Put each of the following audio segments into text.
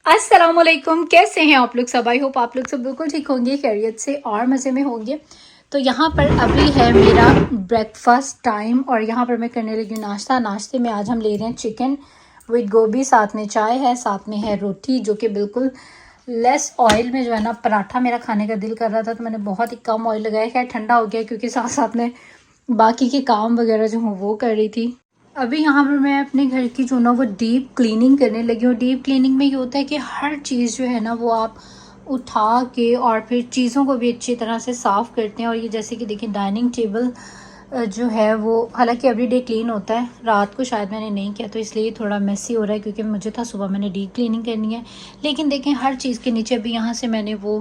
अस्सलामुअलैकुम, कैसे हैं आप लोग सब। आई होप आप लोग सब बिल्कुल ठीक होंगे, खैरियत से और मज़े में होंगे। तो यहाँ पर अभी है मेरा ब्रेकफास्ट टाइम और यहाँ पर मैं करने लगी हूँ नाश्ता। नाश्ते में आज हम ले रहे हैं चिकन विद गोभी, साथ में चाय है, साथ में है रोटी, जो कि बिल्कुल लेस ऑयल में जो है ना पराठा मेरा खाने का दिल कर रहा था, तो मैंने बहुत ही कम ऑयल लगाया। खैर ठंडा हो गया क्योंकि साथ साथ में बाकी के काम वगैरह जो हूँ वो कर रही थी। अभी यहाँ पर मैं अपने घर की जो ना वो डीप क्लीनिंग करने लगी हूँ। डीप क्लीनिंग में ये होता है कि हर चीज़ जो है ना वो आप उठा के और फिर चीज़ों को भी अच्छी तरह से साफ़ करते हैं। और ये जैसे कि देखिए डाइनिंग टेबल जो है वो हालांकि एवरीडे क्लीन होता है, रात को शायद मैंने नहीं किया तो इसलिए थोड़ा मेसी हो रहा है, क्योंकि मुझे था सुबह मैंने डीप क्लीनिंग करनी है। लेकिन देखें हर चीज़ के नीचे भी यहाँ से मैंने वो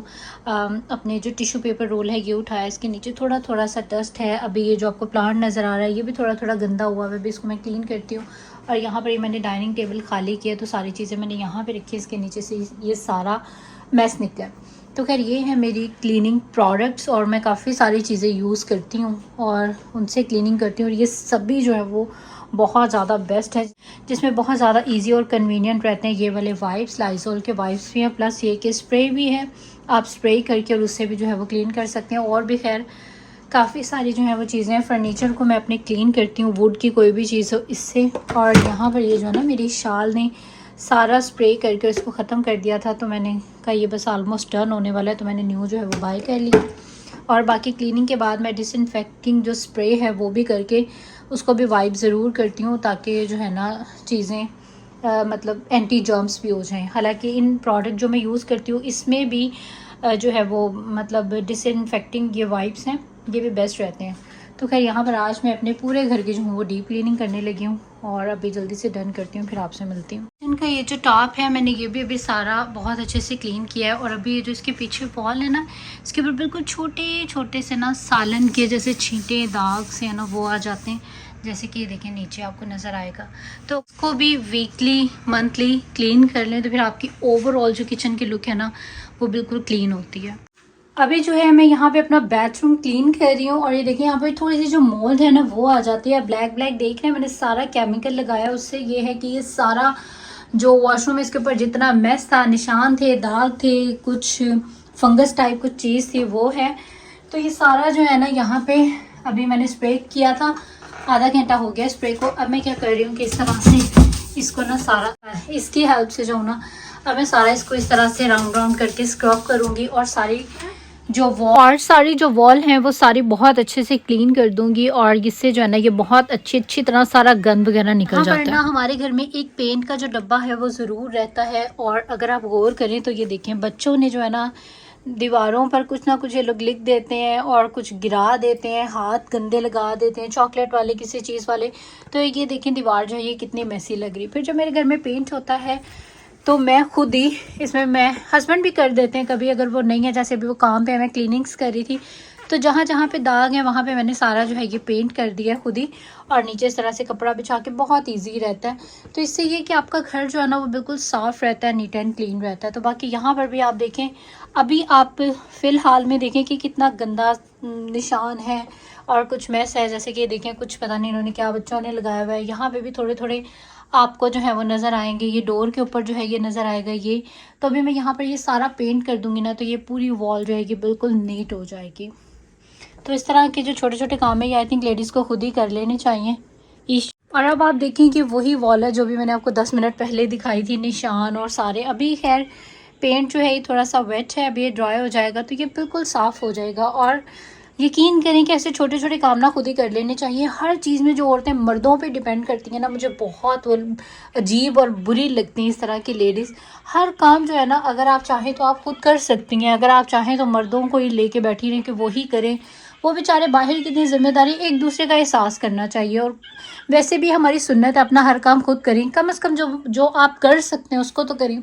अपने जो टिश्यू पेपर रोल है ये उठाया, इसके नीचे थोड़ा थोड़ा सा डस्ट है। अभी ये जो आपको प्लांट नज़र आ रहा है ये भी थोड़ा थोड़ा गंदा हुआ है, अभी इसको मैं क्लीन करती हूँ। और यहाँ पर ये मैंने डाइनिंग टेबल खाली किया तो सारी चीज़ें मैंने यहाँ पर रखी, इसके नीचे से ये सारा मैस निकला। तो खैर ये है मेरी क्लीनिंग प्रोडक्ट्स और मैं काफ़ी सारी चीज़ें यूज़ करती हूँ और उनसे क्लीनिंग करती हूँ। और ये सभी जो है वो बहुत ज़्यादा बेस्ट है, जिसमें बहुत ज़्यादा इजी और कन्वीनियंट रहते हैं। ये वाले वाइप्स लाइजोल के वाइप्स भी हैं, प्लस ये कि स्प्रे भी है, आप स्प्रे करके और उससे भी जो है वो क्लीन कर सकते हैं। और भी खैर काफ़ी सारी जो है वो चीज़ें हैं। फर्नीचर को मैं अपने क्लीन करती हूँ, वुड की कोई भी चीज़ हो इससे। और यहाँ पर ये जो है ना मेरी शाल ने सारा स्प्रे करके इसको ख़त्म कर दिया था, तो मैंने कहा ये बस ऑलमोस्ट डन होने वाला है, तो मैंने न्यू जो है वो बाय कर लिया। और बाकी क्लीनिंग के बाद मैं डिसइंफेक्टिंग जो स्प्रे है वो भी करके उसको भी वाइप ज़रूर करती हूँ, ताकि जो है ना चीज़ें मतलब एंटी जर्म्स भी हो जाएं। हालांकि इन प्रोडक्ट जो मैं यूज़ करती हूँ इसमें भी जो है वो मतलब डिसइंफेक्टिंग ये वाइप्स हैं, ये भी बेस्ट रहते हैं। तो खैर यहाँ पर आज मैं अपने पूरे घर की जो हूँ वो डीप क्लीनिंग करने लगी हूँ और अभी जल्दी से डन करती हूँ, फिर आपसे मिलती हूँ। इनका ये जो टॉप है मैंने ये भी अभी सारा बहुत अच्छे से क्लीन किया है। और अभी ये जो इसके पीछे वॉल है ना, इसके ऊपर बिल्कुल छोटे छोटे से ना सालन के जैसे छींटे दाग से है ना वो आ जाते हैं, जैसे कि देखें नीचे आपको नज़र आएगा। तो उसको भी वीकली मंथली क्लीन कर लें तो फिर आपकी ओवरऑल जो किचन की लुक है ना वो बिल्कुल क्लीन होती है। अभी जो है मैं यहाँ पे अपना बाथरूम क्लीन कर रही हूँ और ये देखिए यहाँ पे थोड़ी सी जो मोल्ड है ना वो आ जाती है, ब्लैक ब्लैक देख रहे हैं। मैंने सारा केमिकल लगाया, उससे ये है कि ये सारा जो वॉशरूम है इसके ऊपर जितना मेस था, निशान थे, दाग थे, कुछ फंगस टाइप कुछ चीज़ थी वो है। तो ये सारा जो है ना यहाँ पे अभी मैंने स्प्रे किया था, आधा घंटा हो गया स्प्रे को। अब मैं क्या कर रही हूँ कि इस तरह से इसको ना सारा इसकी हेल्प से जो ना अब मैं सारा इसको इस तरह से राउंड राउंड करके स्क्रब करूँगी और सारी जो वॉल हैं वो सारी बहुत अच्छे से क्लीन कर दूंगी। और इससे जो है ना ये बहुत अच्छी तरह सारा गंद वगैरह निकल जाता है। ना हमारे घर में एक पेंट का जो डब्बा है वो ज़रूर रहता है। और अगर आप गौर करें तो ये देखें बच्चों ने जो है ना दीवारों पर कुछ ना कुछ ये लोग लिख देते हैं और कुछ गिरा देते हैं, हाथ गंदे लगा देते हैं चॉकलेट वाले किसी चीज़ वाले। तो ये देखें दीवार जो है ये कितनी मैसी लग रही है। फिर जब मेरे घर में पेंट होता है तो मैं खुद ही इसमें, मैं हस्बैंड भी कर देते हैं कभी अगर वो नहीं है, जैसे अभी वो काम पे मैं क्लीनिंग्स कर रही थी तो जहाँ जहाँ पे दाग है वहाँ पे मैंने सारा जो है ये पेंट कर दिया खुद ही। और नीचे इस तरह से कपड़ा बिछा के बहुत इजी रहता है। तो इससे ये कि आपका घर जो है ना वो बिल्कुल साफ़ रहता है, नीट एंड क्लीन रहता है। तो बाकी यहाँ पर भी आप देखें, अभी आप फ़िलहाल में देखें कि कितना गंदा निशान है और कुछ मैस है, जैसे कि देखें कुछ पता नहीं इन्होंने क्या बच्चों ने लगाया हुआ है। यहाँ पे भी थोड़े थोड़े आपको जो है वो नज़र आएंगे, ये डोर के ऊपर जो है ये नज़र आएगा ये। तो अभी मैं यहाँ पर ये सारा पेंट कर दूंगी ना तो ये पूरी वॉल जो है ये बिल्कुल नीट हो जाएगी। तो इस तरह के जो छोटे छोटे काम है ये आई थिंक लेडीज़ को खुद ही कर लेने चाहिए। और अब आप देखें कि वही वॉल है जो भी मैंने आपको 10 मिनट पहले दिखाई थी, निशान और सारे। अभी खैर पेंट जो है ये थोड़ा सा वेट है, अभी ये ड्राई हो जाएगा तो ये बिल्कुल साफ़ हो जाएगा। और यकीन करें कि ऐसे छोटे छोटे काम ना खुद ही कर लेने चाहिए। हर चीज़ में जो औरतें मर्दों पे डिपेंड करती हैं ना, मुझे बहुत वो अजीब और बुरी लगती हैं इस तरह की लेडीज़। हर काम जो है ना अगर आप चाहें तो आप खुद कर सकती हैं, अगर आप चाहें तो मर्दों को ही लेके बैठी रहें कि वो ही करें। वो बेचारे बाहर कितनी जिम्मेदारी, एक दूसरे का एहसास करना चाहिए। और वैसे भी हमारी सुन्नत है अपना हर काम खुद करें, कम से कम जो आप कर सकते हैं उसको तो करें।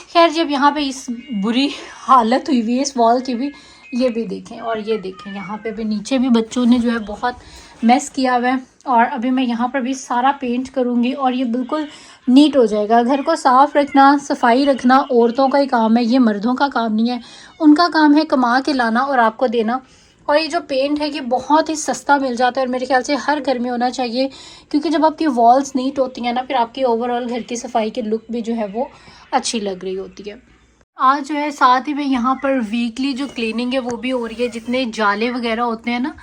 खैर जब यहाँ पे इस बुरी हालत हुई हुई है इस वॉल की भी, ये भी देखें। और ये देखें यहाँ पे भी नीचे भी बच्चों ने जो है बहुत मेस किया हुआ है। और अभी मैं यहाँ पर भी सारा पेंट करूँगी और ये बिल्कुल नीट हो जाएगा। घर को साफ़ रखना, सफाई रखना औरतों का ही काम है, ये मर्दों का काम नहीं है। उनका काम है कमा के लाना और आपको देना। और ये जो पेंट है ये बहुत ही सस्ता मिल जाता है और मेरे ख्याल से हर घर में होना चाहिए, क्योंकि जब आपकी वॉल्स नीट होती हैं ना फिर आपकी ओवरऑल घर की सफाई की लुक भी जो है वो अच्छी लग रही होती है। आज जो है साथ ही में यहाँ पर वीकली जो क्लीनिंग है वो भी हो रही है। जितने जाले वगैरह होते हैं ना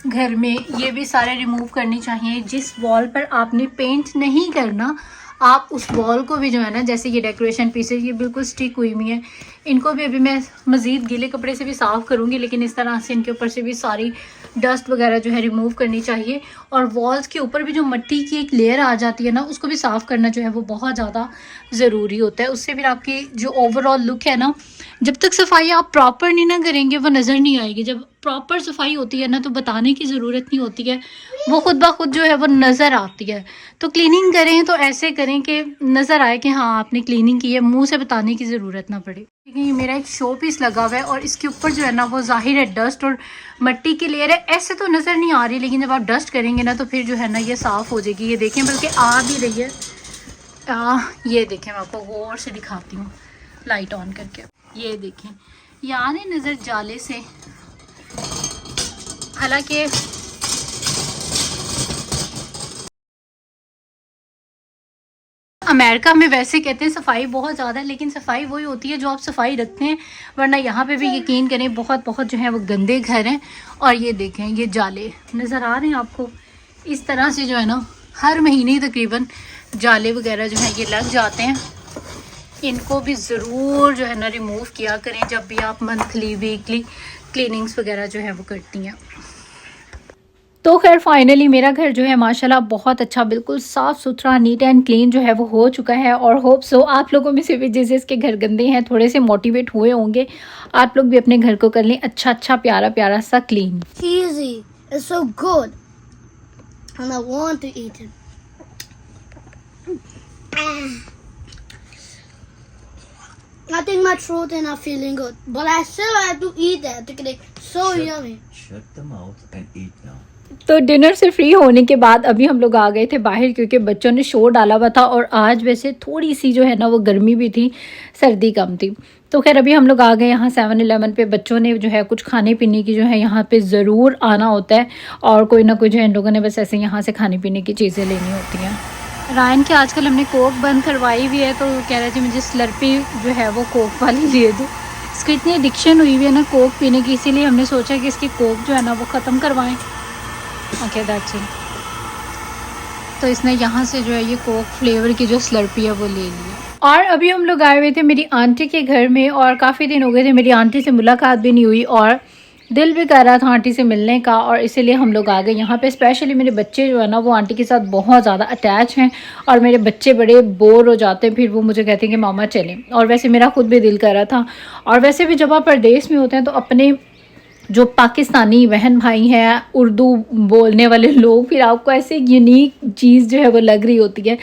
घर में, ये भी सारे रिमूव करनी चाहिए। जिस वॉल पर आपने पेंट नहीं करना, आप उस वॉल को भी जो है ना, जैसे ये डेकोरेशन पीसेस ये बिल्कुल स्टिक हुई हुई है, इनको भी अभी मैं मज़ीद गीले कपड़े से भी साफ़ करूँगी, लेकिन इस तरह से इनके ऊपर से भी सारी डस्ट वगैरह जो है रिमूव करनी चाहिए। और वॉल्स के ऊपर भी जो मिट्टी की एक लेयर आ जाती है ना, उसको भी साफ़ करना जो है वो बहुत ज़्यादा ज़रूरी होता है। उससे फिर आपकी जो ओवरऑल लुक है ना, जब तक सफाई आप प्रॉपर नहीं ना करेंगे वो नज़र नहीं आएगी। जब प्रॉपर सफाई होती है ना तो बताने की ज़रूरत नहीं होती है, वो खुद ब खुद जो है वो नज़र आती है। तो क्लीनिंग करें तो ऐसे करें कि नज़र आए कि हाँ आपने क्लीनिंग की है, मुंह से बताने की ज़रूरत ना पड़े। देखिए ये मेरा एक शो पीस लगा हुआ है और इसके ऊपर जो है ना वो ज़ाहिर है डस्ट और मिट्टी की लेयर है, ऐसे तो नज़र नहीं आ रही, लेकिन जब आप डस्ट करेंगे ना तो फिर जो है ना ये साफ़ हो जाएगी। ये देखें, बल्कि आ भी रही है। ये देखें, मैं आपको गौर से दिखाती हूँ लाइट ऑन करके। ये देखें, ये आ रही नज़र जाले से। हालांकि अमेरिका में वैसे कहते हैं सफाई बहुत ज़्यादा है, लेकिन सफाई वही होती है जो आप सफाई रखते हैं, वरना यहाँ पे भी यकीन करें बहुत बहुत जो है वो गंदे घर हैं। और ये देखें, ये जाले नज़र आ रहे हैं आपको, इस तरह से जो है ना हर महीने तकरीबन जाले वगैरह जो है ये लग जाते हैं। इनको भी ज़रूर जो है ना रिमूव किया करें जब भी आप मंथली वीकली क्लीनिंग्स वगैरह जो है वो करती हैं। तो खैर फाइनली मेरा घर जो है माशाल्लाह बहुत अच्छा, बिल्कुल साफ़ सुथरा, नीट एंड क्लीन जो है वो हो चुका है। और होप सो आप लोगों में से भी जिसके घर गंदे हैं थोड़े से मोटिवेट हुए होंगे, आप लोग भी अपने घर को कर लें अच्छा अच्छा प्यारा प्यारा सा clean. Cheesy. It's so good. And I want to eat it. I think my throat is not feeling good. But I still have to eat that because it's so yummy. Shut the mouth and eat now. तो dinner से free होने के बाद अभी हम लोग आ गए थे बाहर, क्योंकि बच्चों ने शोर डाला हुआ था और आज वैसे थोड़ी सी जो है ना वो गर्मी भी थी, सर्दी कम थी। तो खैर अभी हम लोग आ गए यहाँ 7-Eleven पे। बच्चों ने जो है कुछ खाने पीने की जो है यहाँ पे ज़रूर आना होता है, और कोई ना कोई जो है इन लोगों ने बस ऐसे यहाँ से खाने पीने की चीज़ें लेनी होती हैं। रायन के आजकल हमने कोक बंद करवाई हुई है, तो कह रहे थे मुझे स्लर्पी जो है वो कोक वाली दे दो। इसकी इतनी एडिक्शन हुई हुई है ना कोक पीने की, इसीलिए हमने सोचा कि इसकी कोक जो है ना वो ख़त्म करवाएं। Okay that's it. तो इसने यहाँ से जो है ये कोक फ्लेवर की जो स्लर्पी है वो ले लिया। और अभी हम लोग आए हुए थे मेरी आंटी के घर में, और काफ़ी दिन हो गए थे मेरी आंटी से मुलाकात भी नहीं हुई, और दिल भी कर रहा था आंटी से मिलने का, और इसीलिए हम लोग आ गए यहाँ पे। स्पेशली मेरे बच्चे जो है ना वो आंटी के साथ बहुत ज़्यादा अटैच हैं, और मेरे बच्चे बड़े बोर हो जाते हैं, फिर वो मुझे कहते हैं कि मामा चलें। और वैसे मेरा खुद भी दिल कर रहा था। और वैसे भी जब आप परदेश में होते हैं तो अपने जो पाकिस्तानी बहन भाई हैं, उर्दू बोलने वाले लोग, फिर आपको ऐसे यूनिक चीज़ जो है वो लग रही होती है।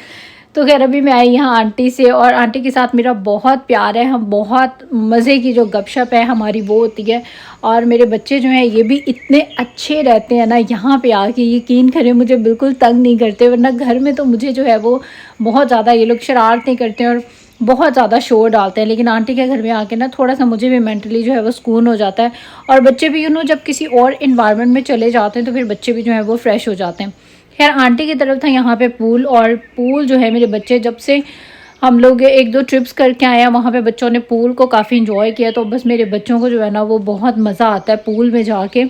तो खैर अभी मैं आई यहाँ आंटी से, और आंटी के साथ मेरा बहुत प्यार है, हम बहुत मज़े की जो गपशप है हमारी वो होती है। और मेरे बच्चे जो हैं ये भी इतने अच्छे रहते हैं ना, यहाँ पे आके यकीन करें मुझे बिल्कुल तंग नहीं करते, वरना घर में तो मुझे जो है वो बहुत ज़्यादा ये लोग शरारतें करते हैं और बहुत ज़्यादा शोर डालते हैं। लेकिन आंटी के घर में आके ना थोड़ा सा मुझे भी मेंटली जो है वो सुकून हो जाता है, और बच्चे भी जब किसी और इन्वायरमेंट में चले जाते हैं तो फिर बच्चे भी जो है वो फ्रेश हो जाते हैं। खैर आंटी की तरफ था यहाँ पे पूल, और पूल जो है मेरे बच्चे जब से हम लोग 1-2 ट्रिप्स करके आए हैं वहाँ पे बच्चों ने पूल को काफ़ी इंजॉय किया। तो बस मेरे बच्चों को जो है ना वो बहुत मज़ा आता है पूल में जाके।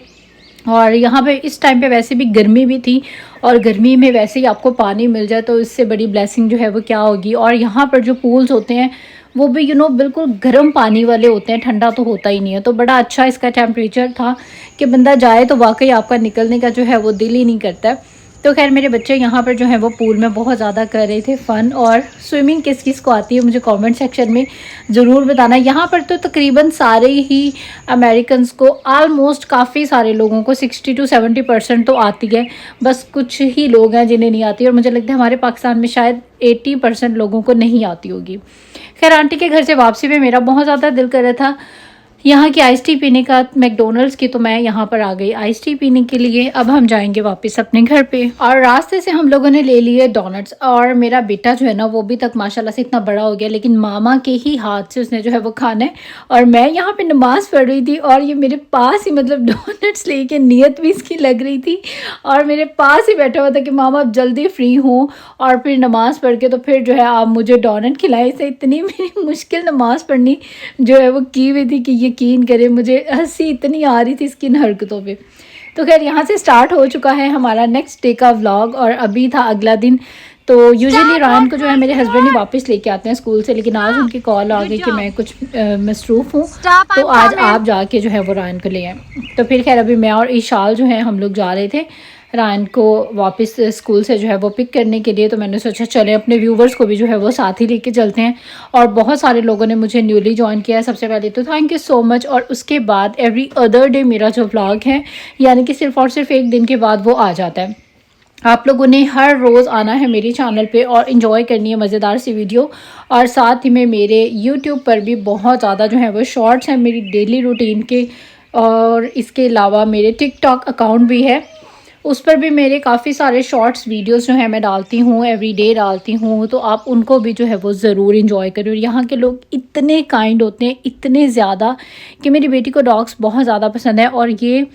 और यहाँ पे इस टाइम पे वैसे भी गर्मी भी थी, और गर्मी में वैसे ही आपको पानी मिल जाए तो इससे बड़ी ब्लेसिंग जो है वो क्या होगी। और यहाँ पर जो पूल्स होते हैं वो भी बिल्कुल गर्म पानी वाले होते हैं, ठंडा तो होता ही नहीं है। तो बड़ा अच्छा इसका टेम्परेचर था कि बंदा जाए तो वाकई आपका निकलने का जो है वो दिल ही नहीं करता है। तो खैर मेरे बच्चे यहाँ पर जो है वो पूल में बहुत ज़्यादा कर रहे थे फ़न। और स्विमिंग किस किस को आती है मुझे कमेंट सेक्शन में ज़रूर बताना। यहाँ पर तो तकरीबन सारे ही अमेरिकन्स को, आलमोस्ट काफ़ी सारे लोगों को 60 to 70% तो आती है, बस कुछ ही लोग हैं जिन्हें नहीं आती। और मुझे लगता है हमारे पाकिस्तान में शायद 80% लोगों को नहीं आती होगी। खैर आंटी के घर से वापसी में मेरा बहुत ज़्यादा दिल कर रहा था यहाँ की आइस टी पीने का मैकडोनल्ड्स की, तो मैं यहाँ पर आ गई आइस टी पीने के लिए। अब हम जाएंगे वापस अपने घर पे और रास्ते से हम लोगों ने ले लिए डोनट्स। और मेरा बेटा जो है ना वो भी तक माशाल्लाह से इतना बड़ा हो गया, लेकिन मामा के ही हाथ से उसने जो है वो खाना है। और मैं यहाँ पे नमाज़ पढ़ रही थी और ये मेरे पास ही मतलब डोनट्स लेके, नियत भी इसकी लग रही थी और मेरे पास ही बैठा हुआ था कि मामा अब जल्दी फ्री हूँ और फिर नमाज़ पढ़ के तो फिर जो है आप मुझे डोनट खिलाए। से इतनी मेरी मुश्किल नमाज़ पढ़नी जो है वो की हुई थी कि यकीन करें मुझे हंसी इतनी आ रही थी इसकी इन हरकतों पे। तो खैर यहाँ से स्टार्ट हो चुका है हमारा नेक्स्ट डे का व्लॉग और अभी था अगला दिन। तो यूजुअली रायन को जो है मेरे हस्बैंड ही वापस लेके आते हैं स्कूल से, लेकिन आज उनकी कॉल आ गई कि मैं कुछ मसरूफ़ हूँ तो आज आप जाके जो है वो रायन को ले आए। तो फिर खैर अभी मैं और ईशाल जो है हम लोग जा रहे थे रायन को वापस स्कूल से जो है वो पिक करने के लिए। तो मैंने सोचा चलें अपने व्यूवर्स को भी जो है वो साथ ही लेके चलते हैं। और बहुत सारे लोगों ने मुझे न्यूली ज्वाइन किया है, सबसे पहले तो थैंक यू सो मच। और उसके बाद एवरी अदर डे मेरा जो व्लॉग है यानी कि सिर्फ और सिर्फ एक दिन के बाद वो आ जाता है। आप लोगों ने हर रोज़ आना है मेरे चैनल पे और इन्जॉय करनी है मज़ेदार सी वीडियो। और साथ ही में मेरे यूट्यूब पर भी बहुत ज़्यादा जो है वो शॉर्ट्स हैं मेरी डेली रूटीन के। और इसके अलावा मेरे टिकटॉक अकाउंट भी है, उस पर भी मेरे काफ़ी सारे शॉर्ट्स वीडियोस जो हैं मैं डालती हूँ, एवरी डे डालती हूँ। तो आप उनको भी जो है वो ज़रूर इंजॉय करें। और यहाँ के लोग इतने काइंड होते हैं, इतने ज़्यादा कि मेरी बेटी को डॉग्स बहुत ज़्यादा पसंद है। और ये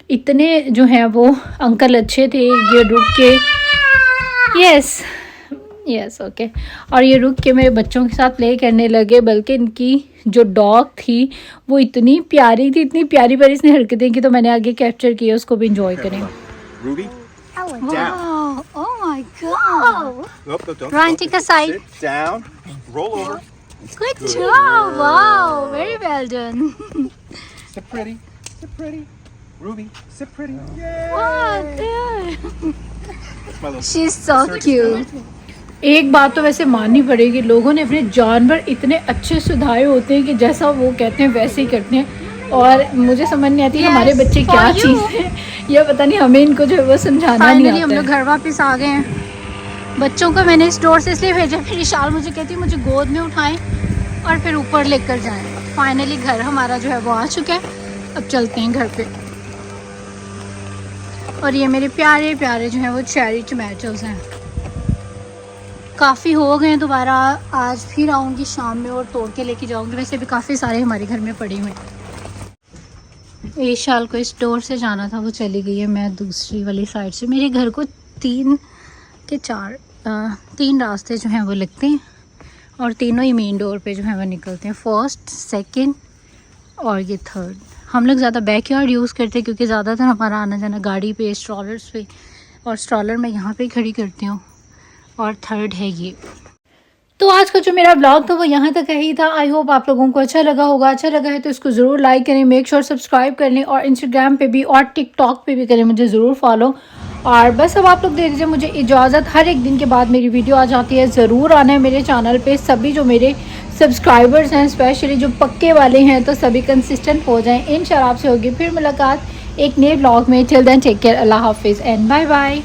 इतने जो हैं वो अंकल अच्छे थे, ये रुक के यस ओके और ये रुक के मेरे बच्चों के साथ प्ले करने लगे। बल्कि इनकी जो डॉग थी वो इतनी प्यारी थी, इतनी प्यारी प्यारी इसने हरकतें की, तो मैंने आगे कैप्चर किया, उसको भी इंजॉय करें। Ruby, Wow! Oh my God! nope, don't. Ryan, take a side. Sit down, roll over. Good job! Wow! Very well done. Sit pretty, sit pretty. Ruby, sit pretty. Yay! What? That's my little. She's so cute. एक बात तो वैसे माननी पड़ेगी, लोगों ने अपने जानवर इतने अच्छे सुधारे होते हैं कि जैसा वो कहते हैं वैसे ही करते हैं। और मुझे समझ नहीं आती हमारे बच्चे क्या चीज़ है, या पता नहीं हमें इनको जो है वो समझाना नहीं आता। हम लोग घर वापस आ गए हैं। बच्चों को मैंने इस डोर से इसलिए भेजा, फिर विशाल मुझे कहती है मुझे गोद में उठाएं और फिर ऊपर लेकर जाएं। फाइनली घर हमारा जो है वो आ चुका है, अब चलते हैं घर पे। और ये मेरे प्यारे प्यारे जो हैं वो चेरी टमाटोज हैं, काफ़ी हो गए। दोबारा आज फिर आऊँगी शाम में और तोड़ के लेके जाऊँगी। वैसे भी काफ़ी सारे हमारे घर में पड़े हुए हैं। ईशाल को इस डोर से जाना था, वो चली गई है। मैं दूसरी वाली साइड से, मेरे घर को 3 रास्ते जो हैं वो लगते हैं और तीनों ही मेन डोर पे जो है वो निकलते हैं, फर्स्ट, सेकंड और ये थर्ड। हम लोग ज़्यादा बैकयार्ड यूज़ करते हैं क्योंकि ज़्यादातर हमारा आना जाना गाड़ी पे, स्ट्रॉलर्स पे, और स्ट्रॉलर मैं यहाँ पे खड़ी करती हूँ। और थर्ड है ये। तो आज का जो मेरा ब्लॉग था वो यहाँ तक ही था। आई होप आप लोगों को अच्छा लगा होगा। अच्छा लगा है तो इसको ज़रूर लाइक करें, मेक श्योर सब्सक्राइब कर लें और इंस्टाग्राम पे भी और टिकटॉक पे भी करें, मुझे ज़रूर फॉलो। और बस अब आप लोग दे दीजिए मुझे इजाज़त। हर एक दिन के बाद मेरी वीडियो आ जाती है, ज़रूर आना है मेरे चैनल पे। सभी जो मेरे सब्सक्राइबर्स हैं, स्पेशली जो पक्के वाले हैं, तो सभी कंसिस्टेंट हो जाएँ। इंशाल्लाह आपसे होगी फिर मुलाकात एक नए ब्लॉग में। टिल देन टेक केयर, अल्लाह हाफिज़ एंड बाय बाय।